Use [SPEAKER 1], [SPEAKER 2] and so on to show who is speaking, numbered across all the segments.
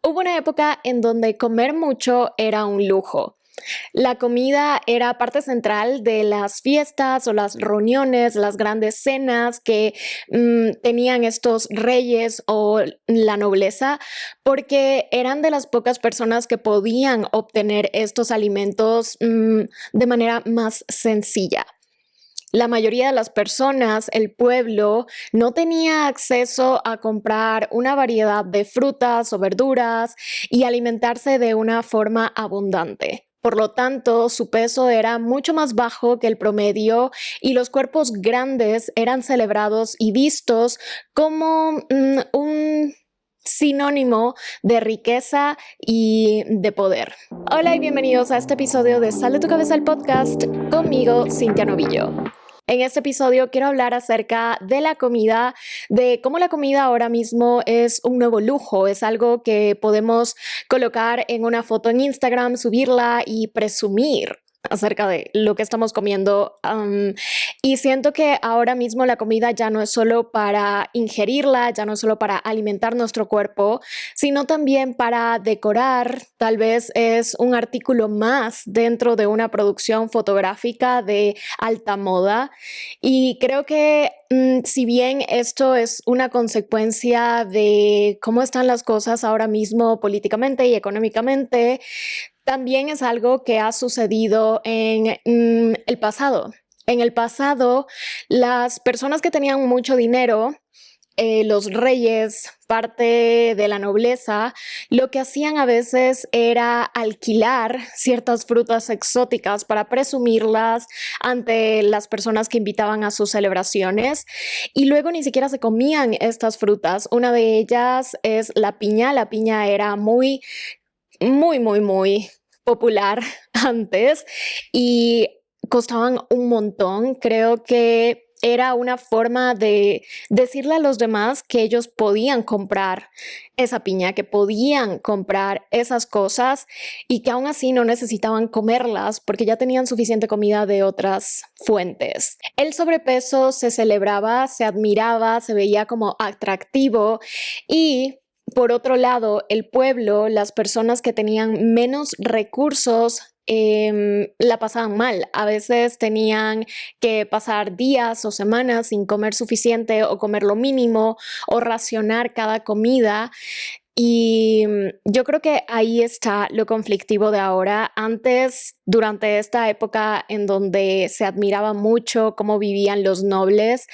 [SPEAKER 1] Hubo una época en donde comer mucho era un lujo. La comida era parte central de las fiestas o las reuniones, las grandes cenas que tenían estos reyes o la nobleza, porque eran de las pocas personas que podían obtener estos alimentos de manera más sencilla. La mayoría de las personas, el pueblo, no tenía acceso a comprar una variedad de frutas o verduras y alimentarse de una forma abundante. Por lo tanto, su peso era mucho más bajo que el promedio y los cuerpos grandes eran celebrados y vistos como un sinónimo de riqueza y de poder. Hola y bienvenidos a este episodio de Sal de tu cabeza el podcast conmigo, Cintia Novillo. En este episodio quiero hablar acerca de la comida, de cómo la comida ahora mismo es un nuevo lujo, es algo que podemos colocar en una foto en Instagram, subirla y presumir acerca de lo que estamos comiendo. Y siento que ahora mismo la comida ya no es solo para ingerirla, ya no es solo para alimentar nuestro cuerpo, sino también para decorar. Tal vez es un artículo más dentro de una producción fotográfica de alta moda. Y creo que si bien esto es una consecuencia de cómo están las cosas ahora mismo políticamente y económicamente, también es algo que ha sucedido en el pasado. En el pasado, las personas que tenían mucho dinero, los reyes, parte de la nobleza, lo que hacían a veces era alquilar ciertas frutas exóticas para presumirlas ante las personas que invitaban a sus celebraciones y luego ni siquiera se comían estas frutas. Una de ellas es la piña. La piña era muy popular antes y costaban un montón. Creo que era una forma de decirle a los demás que ellos podían comprar esa piña, que podían comprar esas cosas y que aún así no necesitaban comerlas porque ya tenían suficiente comida de otras fuentes. El sobrepeso se celebraba, se admiraba, se veía como atractivo y por otro lado, el pueblo, las personas que tenían menos recursos, la pasaban mal. A veces tenían que pasar días o semanas sin comer suficiente o comer lo mínimo o racionar cada comida. Y yo creo que ahí está lo conflictivo de ahora. Antes, durante esta época en donde se admiraba mucho cómo vivían los nobles,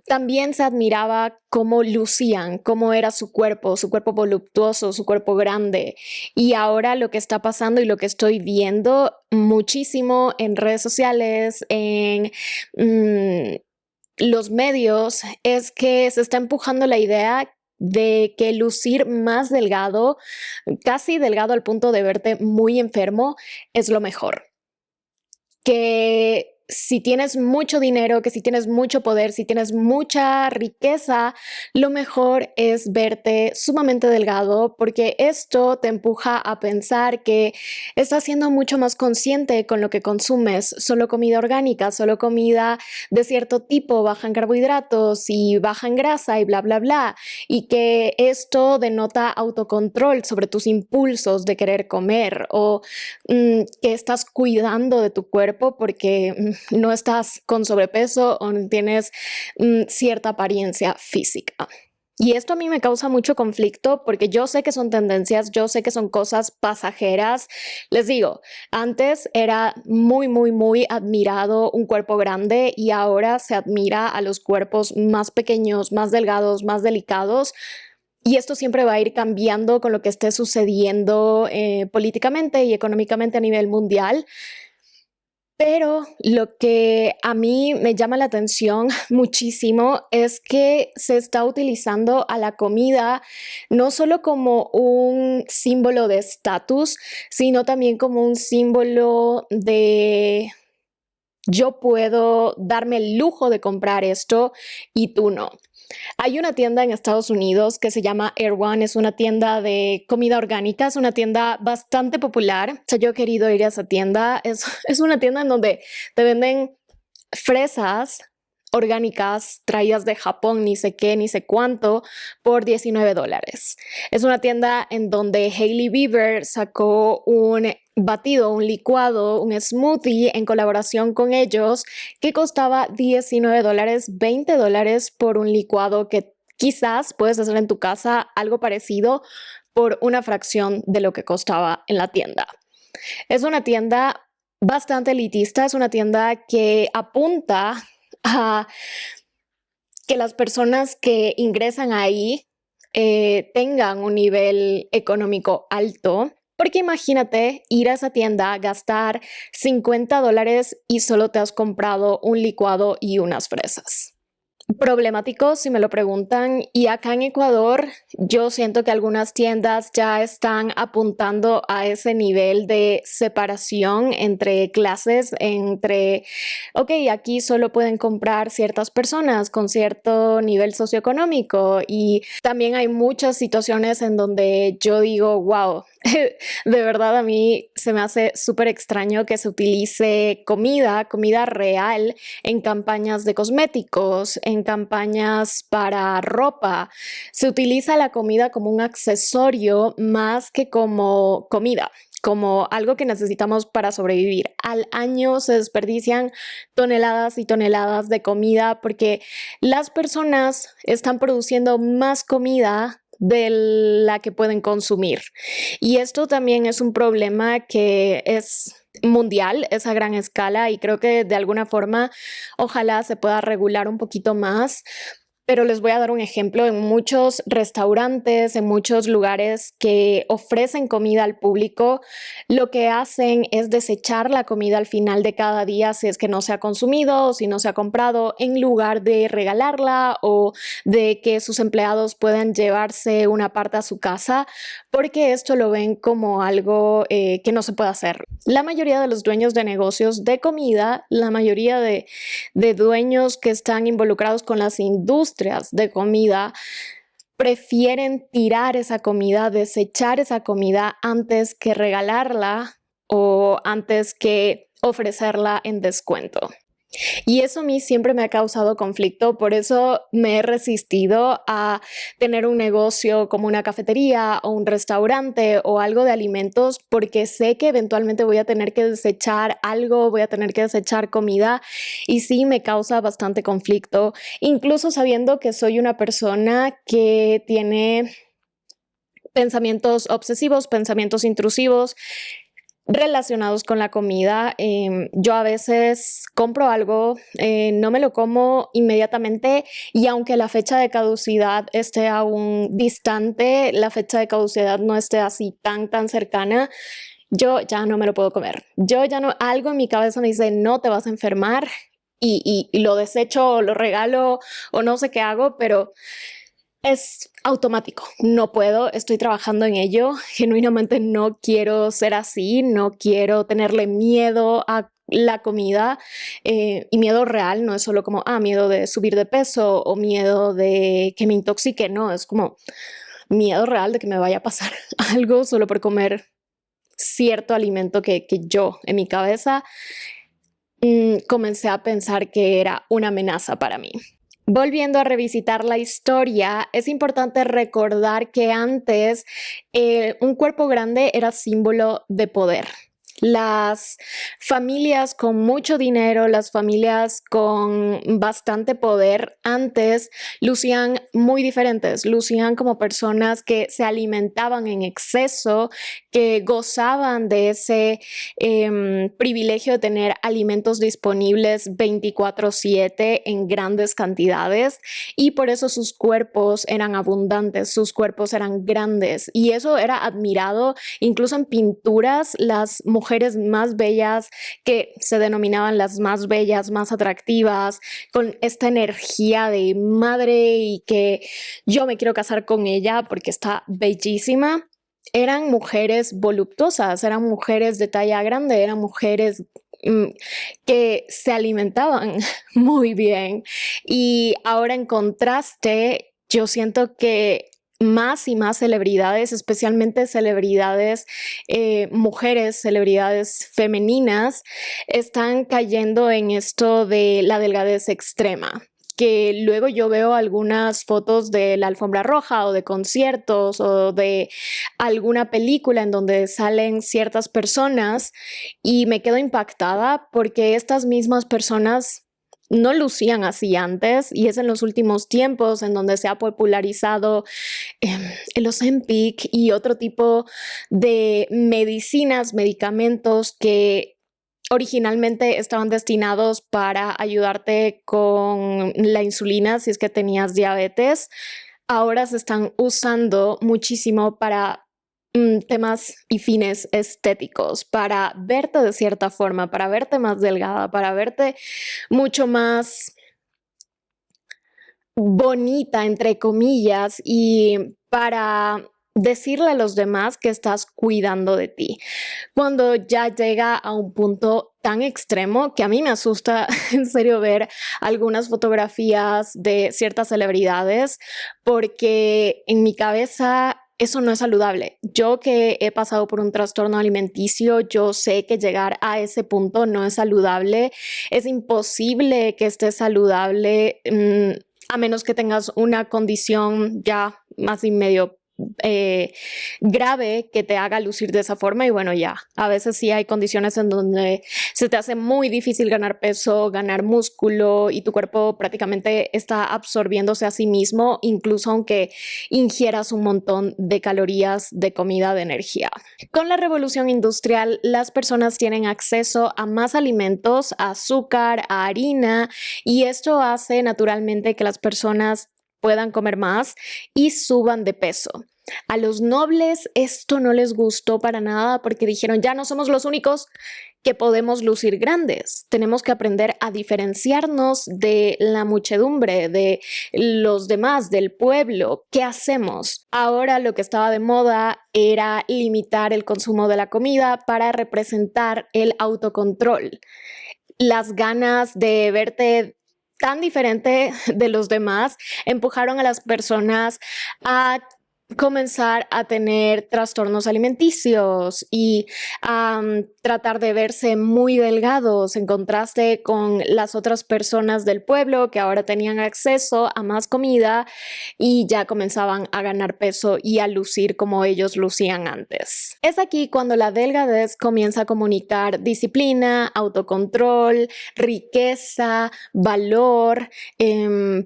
[SPEAKER 1] también se admiraba cómo lucían, cómo era su cuerpo voluptuoso, su cuerpo grande. Y ahora lo que está pasando y lo que estoy viendo muchísimo en redes sociales, en los medios, es que se está empujando la idea de que lucir más delgado, casi delgado al punto de verte muy enfermo, es lo mejor. Que si tienes mucho dinero, que si tienes mucho poder, si tienes mucha riqueza, lo mejor es verte sumamente delgado porque esto te empuja a pensar que estás siendo mucho más consciente con lo que consumes. Solo comida orgánica, solo comida de cierto tipo, baja en carbohidratos y baja en grasa y bla, bla, bla. Y que esto denota autocontrol sobre tus impulsos de querer comer o que estás cuidando de tu cuerpo porque no estás con sobrepeso o no tienes cierta apariencia física. Y esto a mí me causa mucho conflicto porque yo sé que son tendencias, yo sé que son cosas pasajeras. Les digo, antes era muy admirado un cuerpo grande y ahora se admira a los cuerpos más pequeños, más delgados, más delicados. Y esto siempre va a ir cambiando con lo que esté sucediendo políticamente y económicamente a nivel mundial. Pero lo que a mí me llama la atención muchísimo es que se está utilizando a la comida no solo como un símbolo de estatus, sino también como un símbolo de yo puedo darme el lujo de comprar esto y tú no. Hay una tienda en Estados Unidos que se llama Erewhon, es una tienda de comida orgánica, es una tienda bastante popular. O sea, yo he querido ir a esa tienda, es una tienda en donde te venden fresas orgánicas traídas de Japón, ni sé qué, ni sé cuánto, por $19. Es una tienda en donde Hailey Bieber sacó un batido, un licuado, un smoothie en colaboración con ellos que costaba $19, $20 por un licuado que quizás puedes hacer en tu casa algo parecido por una fracción de lo que costaba en la tienda. Es una tienda bastante elitista, es una tienda que apunta a que las personas que ingresan ahí tengan un nivel económico alto. Porque imagínate ir a esa tienda, gastar $50 y solo te has comprado un licuado y unas fresas. Problemático si me lo preguntan, y acá en Ecuador yo siento que algunas tiendas ya están apuntando a ese nivel de separación entre clases, ok, aquí solo pueden comprar ciertas personas con cierto nivel socioeconómico, y también hay muchas situaciones en donde yo digo, wow, de verdad a mí se me hace súper extraño que se utilice comida real en campañas de cosméticos, en campañas para ropa. Se utiliza la comida como un accesorio más que como comida, como algo que necesitamos para sobrevivir. Al año se desperdician toneladas y toneladas de comida porque las personas están produciendo más comida de la que pueden consumir. Y esto también es un problema que es mundial, es a gran escala, y creo que de alguna forma ojalá se pueda regular un poquito más. Pero les voy a dar un ejemplo. En muchos restaurantes, en muchos lugares que ofrecen comida al público, lo que hacen es desechar la comida al final de cada día si es que no se ha consumido o si no se ha comprado, en lugar de regalarla o de que sus empleados puedan llevarse una parte a su casa, porque esto lo ven como algo que no se puede hacer. La mayoría de los dueños de negocios de comida, la mayoría de dueños que están involucrados con las industrias de comida, prefieren tirar esa comida, desechar esa comida antes que regalarla o antes que ofrecerla en descuento. Y eso a mí siempre me ha causado conflicto, por eso me he resistido a tener un negocio como una cafetería o un restaurante o algo de alimentos, porque sé que eventualmente voy a tener que desechar algo, voy a tener que desechar comida, y sí me causa bastante conflicto, incluso sabiendo que soy una persona que tiene pensamientos obsesivos, pensamientos intrusivos relacionados con la comida. Yo a veces compro algo, no me lo como inmediatamente, y aunque la fecha de caducidad esté aún distante, la fecha de caducidad no esté así tan cercana, yo ya no me lo puedo comer. Yo ya no, algo en mi cabeza me dice, no te vas a enfermar, y lo desecho o lo regalo o no sé qué hago, pero es automático, no puedo, estoy trabajando en ello, genuinamente no quiero ser así, no quiero tenerle miedo a la comida, y miedo real, no es solo como, miedo de subir de peso o miedo de que me intoxique, no, es como miedo real de que me vaya a pasar algo solo por comer cierto alimento que yo en mi cabeza comencé a pensar que era una amenaza para mí. Volviendo a revisitar la historia, es importante recordar que antes un cuerpo grande era símbolo de poder. Las familias con mucho dinero, las familias con bastante poder, antes lucían muy diferentes, lucían como personas que se alimentaban en exceso, que gozaban de ese privilegio de tener alimentos disponibles 24/7 en grandes cantidades, y por eso sus cuerpos eran abundantes, sus cuerpos eran grandes, y eso era admirado incluso en pinturas. Las mujeres más bellas, que se denominaban las más bellas, más atractivas, con esta energía de madre y que yo me quiero casar con ella porque está bellísima, eran mujeres voluptuosas, eran mujeres de talla grande, eran mujeres que se alimentaban muy bien. Y ahora, en contraste, yo siento que más y más celebridades, especialmente celebridades mujeres, celebridades femeninas, están cayendo en esto de la delgadez extrema. Que luego yo veo algunas fotos de la alfombra roja o de conciertos o de alguna película en donde salen ciertas personas y me quedo impactada porque estas mismas personas no lucían así antes y es en los últimos tiempos en donde se ha popularizado el Ozempic y otro tipo de medicinas, medicamentos que originalmente estaban destinados para ayudarte con la insulina si es que tenías diabetes. Ahora se están usando muchísimo para temas y fines estéticos, para verte de cierta forma, para verte más delgada, para verte mucho más bonita, entre comillas, y para decirle a los demás que estás cuidando de ti. Cuando ya llega a un punto tan extremo que a mí me asusta en serio ver algunas fotografías de ciertas celebridades, porque en mi cabeza eso no es saludable. Yo que he pasado por un trastorno alimenticio, yo sé que llegar a ese punto no es saludable. Es imposible que estés saludable a menos que tengas una condición ya más y medio eh, grave que te haga lucir de esa forma y bueno, ya, a veces sí hay condiciones en donde se te hace muy difícil ganar peso, ganar músculo y tu cuerpo prácticamente está absorbiéndose a sí mismo, incluso aunque ingieras un montón de calorías de comida de energía. Con la revolución industrial, las personas tienen acceso a más alimentos, a azúcar, a harina y esto hace naturalmente que las personas puedan comer más y suban de peso. A los nobles esto no les gustó para nada porque dijeron, ya no somos los únicos que podemos lucir grandes. Tenemos que aprender a diferenciarnos de la muchedumbre, de los demás, del pueblo. ¿Qué hacemos? Ahora lo que estaba de moda era limitar el consumo de la comida para representar el autocontrol. Las ganas de verte tan diferente de los demás empujaron a las personas a comenzar a tener trastornos alimenticios y tratar de verse muy delgados en contraste con las otras personas del pueblo que ahora tenían acceso a más comida y ya comenzaban a ganar peso y a lucir como ellos lucían antes. Es aquí cuando la delgadez comienza a comunicar disciplina, autocontrol, riqueza, valor,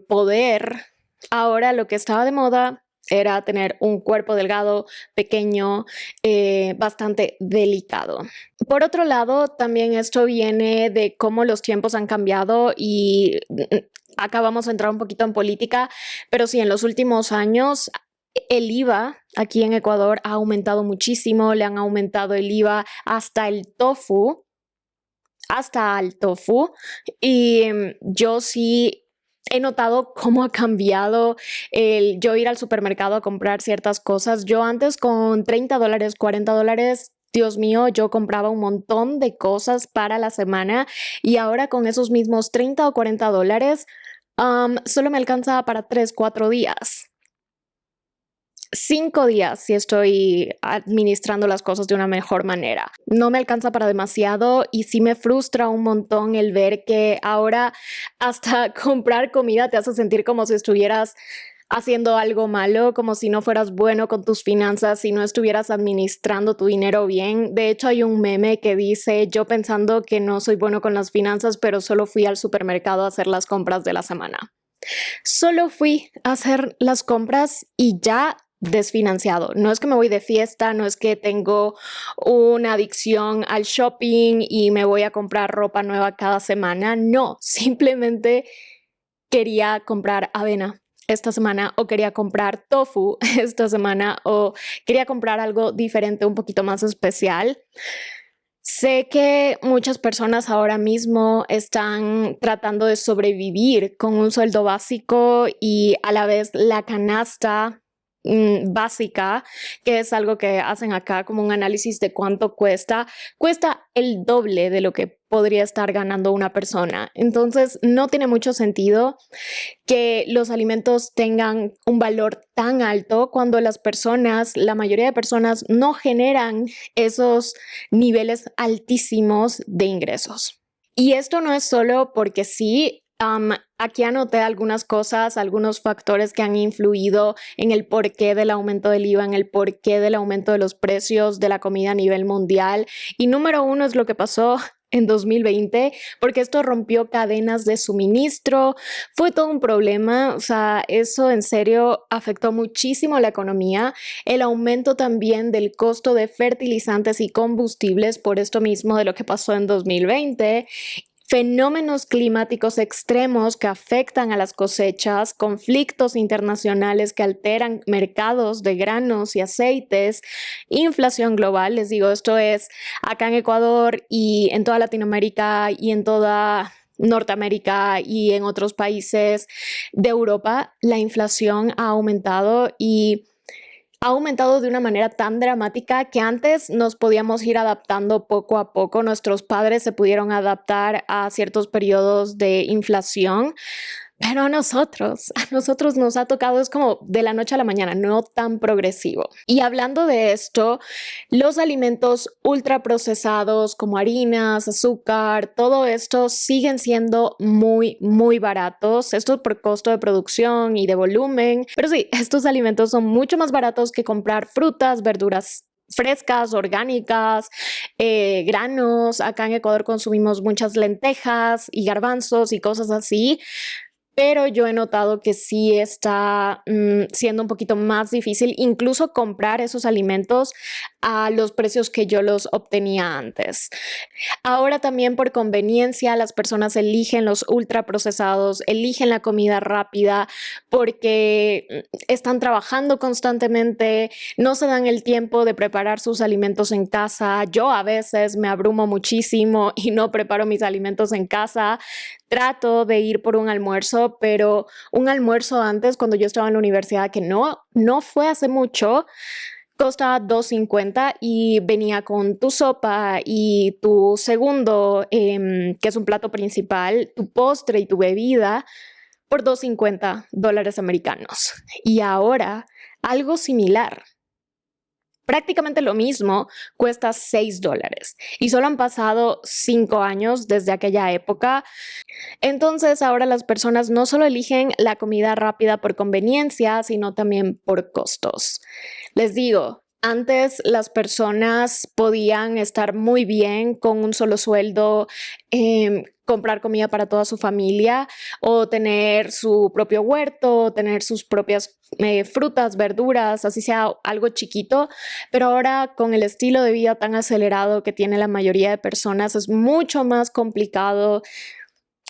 [SPEAKER 1] poder. Ahora lo que estaba de moda era tener un cuerpo delgado, pequeño, bastante delicado. Por otro lado, también esto viene de cómo los tiempos han cambiado y acá vamos a entrar un poquito en política, pero sí, en los últimos años el IVA aquí en Ecuador ha aumentado muchísimo, le han aumentado el IVA hasta el tofu, y yo sí he notado cómo ha cambiado el yo ir al supermercado a comprar ciertas cosas. Yo antes con $30, $40, Dios mío, yo compraba un montón de cosas para la semana y ahora con esos mismos 30 o $40, solo me alcanza para 3, 4 días. 5 días si estoy administrando las cosas de una mejor manera. No me alcanza para demasiado y sí me frustra un montón el ver que ahora hasta comprar comida te hace sentir como si estuvieras haciendo algo malo, como si no fueras bueno con tus finanzas, si no estuvieras administrando tu dinero bien. De hecho, hay un meme que dice, yo pensando que no soy bueno con las finanzas, pero solo fui al supermercado a hacer las compras de la semana. Solo fui a hacer las compras y ya desfinanciado. No es que me voy de fiesta, no es que tengo una adicción al shopping y me voy a comprar ropa nueva cada semana. No, simplemente quería comprar avena esta semana o quería comprar tofu esta semana o quería comprar algo diferente, un poquito más especial. Sé que muchas personas ahora mismo están tratando de sobrevivir con un sueldo básico y a la vez la canasta básica, que es algo que hacen acá como un análisis de cuánto cuesta el doble de lo que podría estar ganando una persona. Entonces, no tiene mucho sentido que los alimentos tengan un valor tan alto cuando la mayoría de personas no generan esos niveles altísimos de ingresos. Y esto no es solo porque sí. Aquí anoté algunas cosas, algunos factores que han influido en el porqué del aumento del IVA, en el porqué del aumento de los precios de la comida a nivel mundial. Y número uno es lo que pasó en 2020, porque esto rompió cadenas de suministro, fue todo un problema, o sea, eso en serio afectó muchísimo la economía, el aumento también del costo de fertilizantes y combustibles por esto mismo de lo que pasó en 2020. Fenómenos climáticos extremos que afectan a las cosechas, conflictos internacionales que alteran mercados de granos y aceites, inflación global, les digo, esto es acá en Ecuador y en toda Latinoamérica y en toda Norteamérica y en otros países de Europa, la inflación ha aumentado y ha aumentado de una manera tan dramática que antes nos podíamos ir adaptando poco a poco. Nuestros padres se pudieron adaptar a ciertos periodos de inflación, pero a nosotros nos ha tocado, es como de la noche a la mañana, no tan progresivo. Y hablando de esto, los alimentos ultraprocesados como harinas, azúcar, todo esto siguen siendo muy, muy baratos. Esto por costo de producción y de volumen. Pero sí, estos alimentos son mucho más baratos que comprar frutas, verduras frescas, orgánicas, granos. Acá en Ecuador consumimos muchas lentejas y garbanzos y cosas así. Pero yo he notado que sí está siendo un poquito más difícil incluso comprar esos alimentos a los precios que yo los obtenía antes. Ahora también por conveniencia las personas eligen los ultraprocesados, eligen la comida rápida porque están trabajando constantemente, no se dan el tiempo de preparar sus alimentos en casa. Yo a veces me abrumo muchísimo y no preparo mis alimentos en casa. Trato de ir por un almuerzo, pero un almuerzo antes, cuando yo estaba en la universidad, que no fue hace mucho, costaba $2.50 y venía con tu sopa y tu segundo, que es un plato principal, tu postre y tu bebida por $2.50 americanos. Y ahora algo similar. Prácticamente lo mismo cuesta $6 y solo han pasado 5 años desde aquella época. Entonces ahora las personas no solo eligen la comida rápida por conveniencia, sino también por costos. Les digo, antes las personas podían estar muy bien con un solo sueldo, comprar comida para toda su familia o tener su propio huerto, tener sus propias frutas, verduras, así sea algo chiquito, pero ahora con el estilo de vida tan acelerado que tiene la mayoría de personas es mucho más complicado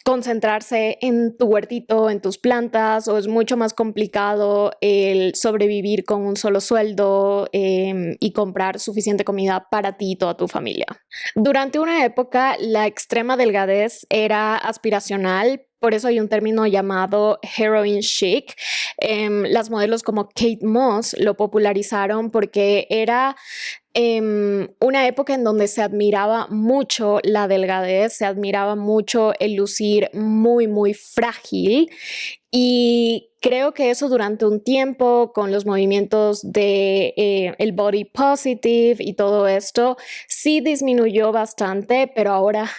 [SPEAKER 1] concentrarse en tu huertito, en tus plantas, o es mucho más complicado el sobrevivir con un solo sueldo y comprar suficiente comida para ti y toda tu familia. Durante una época, la extrema delgadez era aspiracional. Por eso hay un término llamado heroin chic. Las modelos como Kate Moss lo popularizaron porque era una época en donde se admiraba mucho la delgadez, se admiraba mucho el lucir muy, muy frágil. Y creo que eso durante un tiempo, con los movimientos de el body positive y todo esto, sí disminuyó bastante, pero ahora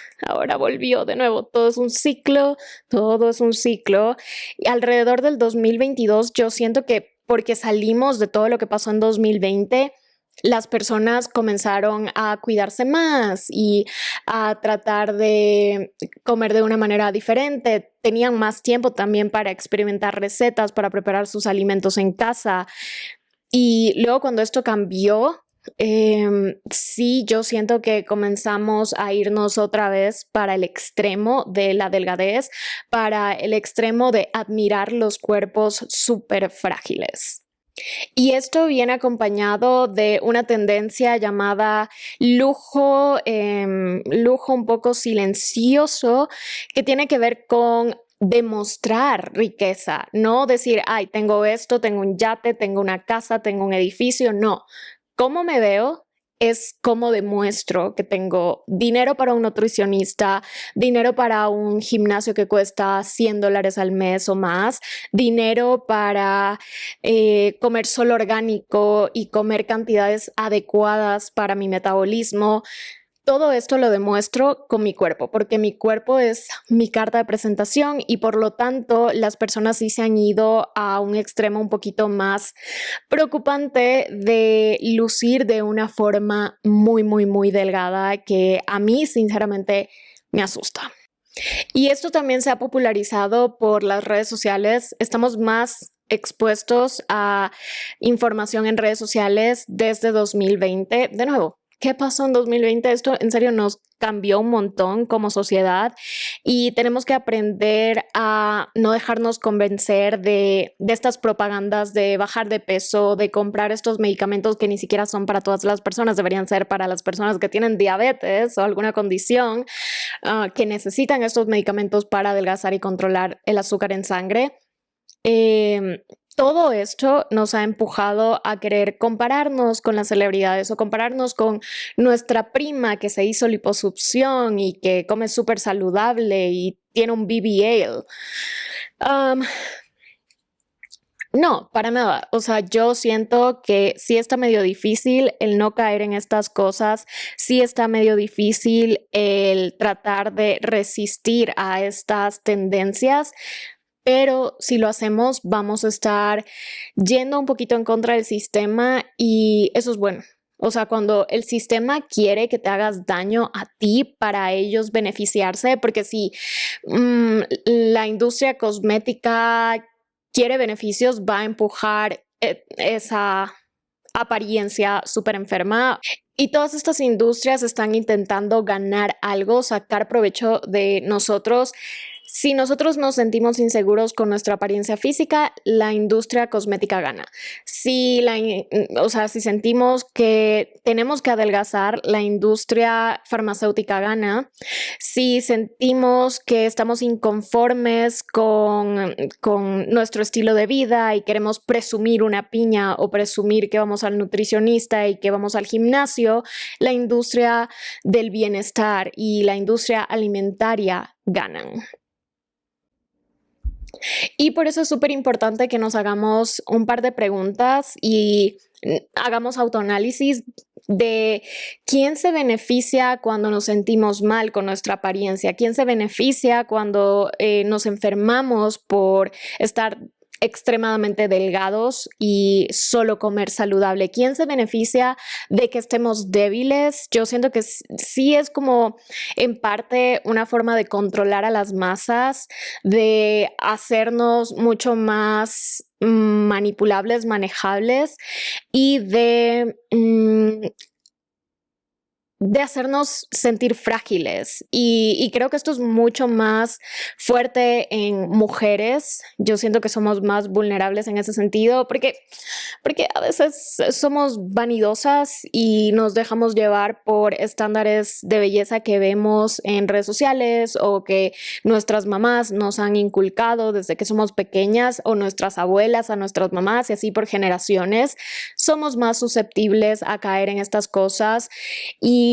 [SPEAKER 1] volvió de nuevo. Todo es un ciclo, todo es un ciclo. Y alrededor del 2022, yo siento que porque salimos de todo lo que pasó en 2020, las personas comenzaron a cuidarse más y a tratar de comer de una manera diferente. Tenían más tiempo también para experimentar recetas, para preparar sus alimentos en casa. Y luego cuando esto cambió, sí, yo siento que comenzamos a irnos otra vez para el extremo de la delgadez, para el extremo de admirar los cuerpos súper frágiles. Y esto viene acompañado de una tendencia llamada lujo un poco silencioso, que tiene que ver con demostrar riqueza, no decir, ay, tengo esto, tengo un yate, tengo una casa, tengo un edificio, no. ¿Cómo me veo? Es cómo demuestro que tengo dinero para un nutricionista, dinero para un gimnasio que cuesta $100 al mes o más, dinero para comer solo orgánico y comer cantidades adecuadas para mi metabolismo. Todo esto lo demuestro con mi cuerpo, porque mi cuerpo es mi carta de presentación y por lo tanto las personas sí se han ido a un extremo un poquito más preocupante de lucir de una forma muy, muy, muy delgada que a mí sinceramente me asusta. Y esto también se ha popularizado por las redes sociales. Estamos más expuestos a información en redes sociales desde 2020. De nuevo, ¿qué pasó en 2020? Esto en serio nos cambió un montón como sociedad y tenemos que aprender a no dejarnos convencer de estas propagandas de bajar de peso, de comprar estos medicamentos que ni siquiera son para todas las personas, deberían ser para las personas que tienen diabetes o alguna condición que necesitan estos medicamentos para adelgazar y controlar el azúcar en sangre. Todo esto nos ha empujado a querer compararnos con las celebridades o compararnos con nuestra prima que se hizo liposucción y que come súper saludable y tiene un BBL. Um, no, para nada. O sea, yo siento que sí está medio difícil el no caer en estas cosas, sí está medio difícil el tratar de resistir a estas tendencias, pero si lo hacemos vamos a estar yendo un poquito en contra del sistema y eso es bueno. O sea, cuando el sistema quiere que te hagas daño a ti para ellos beneficiarse, porque si la industria cosmética quiere beneficios, va a empujar esa apariencia súper enferma. Y todas estas industrias están intentando ganar algo, sacar provecho de nosotros. Si nosotros nos sentimos inseguros con nuestra apariencia física, la industria cosmética gana. O sea, si sentimos que tenemos que adelgazar, la industria farmacéutica gana. Si sentimos que estamos inconformes con nuestro estilo de vida y queremos presumir una piña o presumir que vamos al nutricionista y que vamos al gimnasio, la industria del bienestar y la industria alimentaria ganan. Y por eso es súper importante que nos hagamos un par de preguntas y hagamos autoanálisis de quién se beneficia cuando nos sentimos mal con nuestra apariencia, quién se beneficia cuando nos enfermamos por estar extremadamente delgados y solo comer saludable. ¿Quién se beneficia de que estemos débiles? Yo siento que sí es como en parte una forma de controlar a las masas, de hacernos mucho más manipulables, manejables y de hacernos sentir frágiles. Y creo que esto es mucho más fuerte en mujeres. Yo siento que somos más vulnerables en ese sentido porque a veces somos vanidosas y nos dejamos llevar por estándares de belleza que vemos en redes sociales o que nuestras mamás nos han inculcado desde que somos pequeñas o nuestras abuelas a nuestras mamás y así por generaciones. Somos más susceptibles a caer en estas cosas y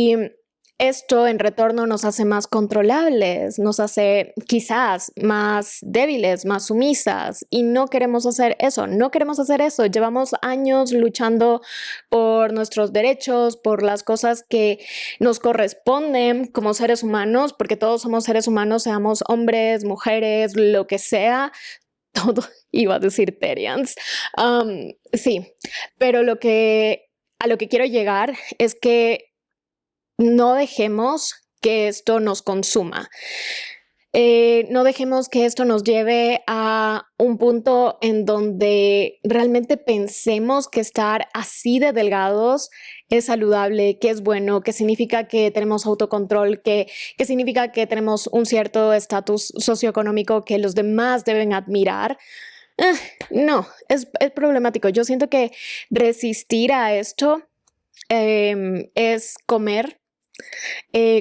[SPEAKER 1] esto en retorno nos hace más controlables, nos hace quizás más débiles, más sumisas y no queremos hacer eso, no queremos hacer eso. Llevamos años luchando por nuestros derechos, por las cosas que nos corresponden como seres humanos, porque todos somos seres humanos, seamos hombres, mujeres, lo que sea. Todo iba a decir terians. Sí, pero a lo que quiero llegar es que no dejemos que esto nos consuma. No dejemos que esto nos lleve a un punto en donde realmente pensemos que estar así de delgados es saludable, que es bueno, que significa que tenemos autocontrol, que significa que tenemos un cierto estatus socioeconómico que los demás deben admirar. No, es problemático. Yo siento que resistir a esto es comer,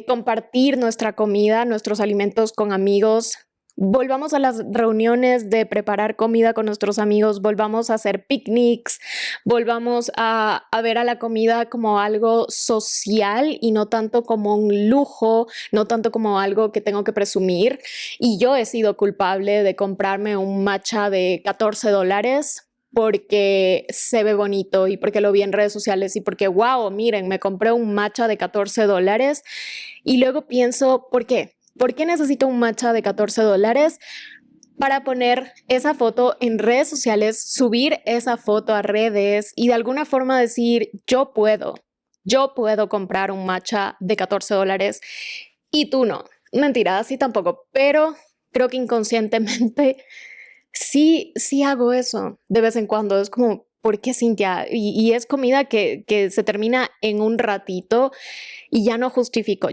[SPEAKER 1] compartir nuestra comida, nuestros alimentos con amigos, Volvamos a las reuniones de preparar comida con nuestros amigos, volvamos a hacer picnics, volvamos a ver a la comida como algo social y no tanto como un lujo, no tanto como algo que tengo que presumir. Y yo he sido culpable de comprarme un matcha de $14 porque se ve bonito y porque lo vi en redes sociales y porque, wow, miren, me compré un matcha de $14 y luego pienso, ¿por qué? ¿Por qué necesito un matcha de $14? Para poner esa foto en redes sociales, subir esa foto a redes y de alguna forma decir, yo puedo comprar un matcha de $14 y tú no. Mentira, así tampoco, pero creo que inconscientemente sí hago eso de vez en cuando. Es como, ¿por qué, Cintia? Y es comida que se termina en un ratito y ya no justifico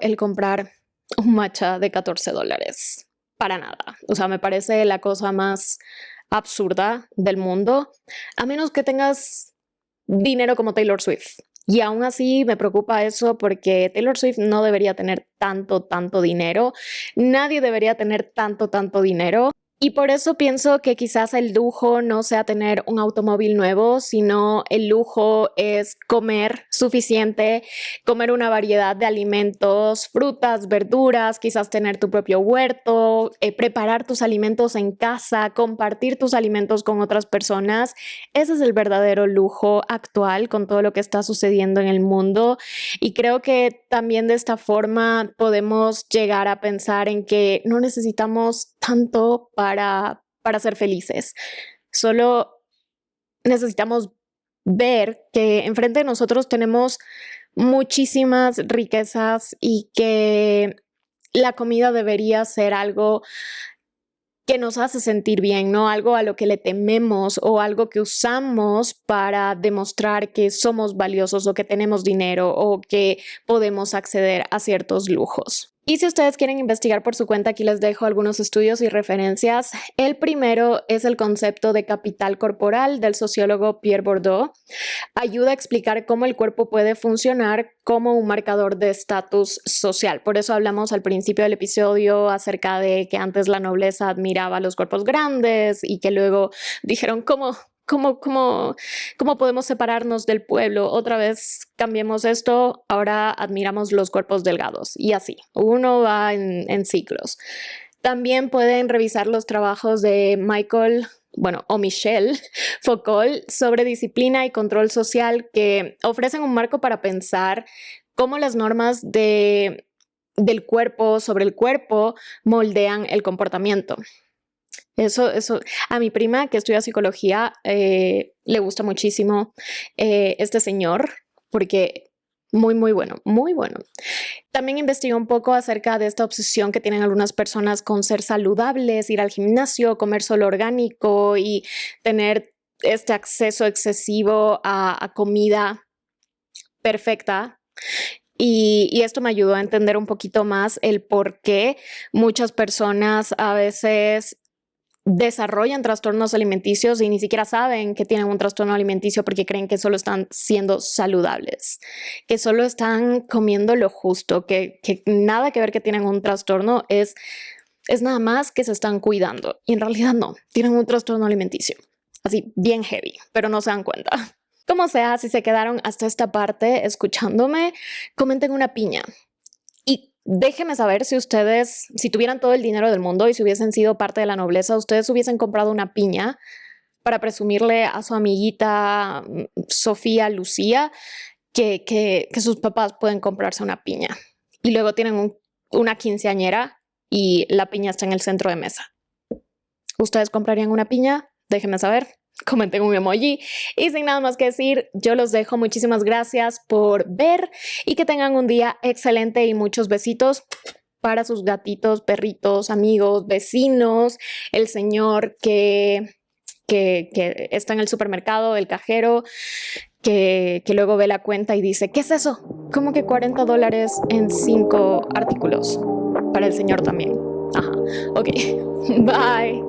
[SPEAKER 1] el comprar un matcha de $14. Para nada. O sea, me parece la cosa más absurda del mundo, a menos que tengas dinero como Taylor Swift. Y aún así me preocupa eso porque Taylor Swift no debería tener tanto dinero. Nadie debería tener tanto dinero. Y por eso pienso que quizás el lujo no sea tener un automóvil nuevo, sino el lujo es comer suficiente, comer una variedad de alimentos, frutas, verduras, quizás tener tu propio huerto, preparar tus alimentos en casa, compartir tus alimentos con otras personas. Ese es el verdadero lujo actual con todo lo que está sucediendo en el mundo. Y creo que también de esta forma podemos llegar a pensar en que no necesitamos tanto para ser felices. Solo necesitamos ver que enfrente de nosotros tenemos muchísimas riquezas y que la comida debería ser algo que nos hace sentir bien, no algo a lo que le tememos o algo que usamos para demostrar que somos valiosos o que tenemos dinero o que podemos acceder a ciertos lujos. Y si ustedes quieren investigar por su cuenta, aquí les dejo algunos estudios y referencias. El primero es el concepto de capital corporal del sociólogo Pierre Bourdieu. Ayuda a explicar cómo el cuerpo puede funcionar como un marcador de estatus social. Por eso hablamos al principio del episodio acerca de que antes la nobleza admiraba los cuerpos grandes y que luego dijeron, ¿cómo podemos separarnos del pueblo? Otra vez cambiemos esto, ahora admiramos los cuerpos delgados y así, uno va en ciclos. También pueden revisar los trabajos de Michel Foucault sobre disciplina y control social que ofrecen un marco para pensar cómo las normas del cuerpo sobre el cuerpo moldean el comportamiento. Eso, a mi prima que estudia psicología le gusta muchísimo este señor porque muy bueno, muy bueno. También investigué un poco acerca de esta obsesión que tienen algunas personas con ser saludables, ir al gimnasio, comer solo orgánico y tener este acceso excesivo a comida perfecta. Y esto me ayudó a entender un poquito más el por qué muchas personas a veces desarrollan trastornos alimenticios y ni siquiera saben que tienen un trastorno alimenticio porque creen que solo están siendo saludables, que solo están comiendo lo justo, que nada que ver que tienen un trastorno, es nada más que se están cuidando. Y en realidad no, tienen un trastorno alimenticio, así bien heavy, pero no se dan cuenta. Como sea, si se quedaron hasta esta parte escuchándome, comenten una piña. Y déjenme saber si tuvieran todo el dinero del mundo y si hubiesen sido parte de la nobleza, ustedes hubiesen comprado una piña para presumirle a su amiguita Sofía Lucía que sus papás pueden comprarse una piña. Y luego tienen una quinceañera y la piña está en el centro de mesa. ¿Ustedes comprarían una piña? Déjenme saber. Comenten un emoji y sin nada más que decir, yo los dejo. Muchísimas gracias por ver y que tengan un día excelente y muchos besitos para sus gatitos, perritos, amigos, vecinos, el señor que está en el supermercado, el cajero, que luego ve la cuenta y dice, ¿qué es eso? ¿Cómo que $40 en 5 artículos? Para el señor también. Ajá, ok, bye.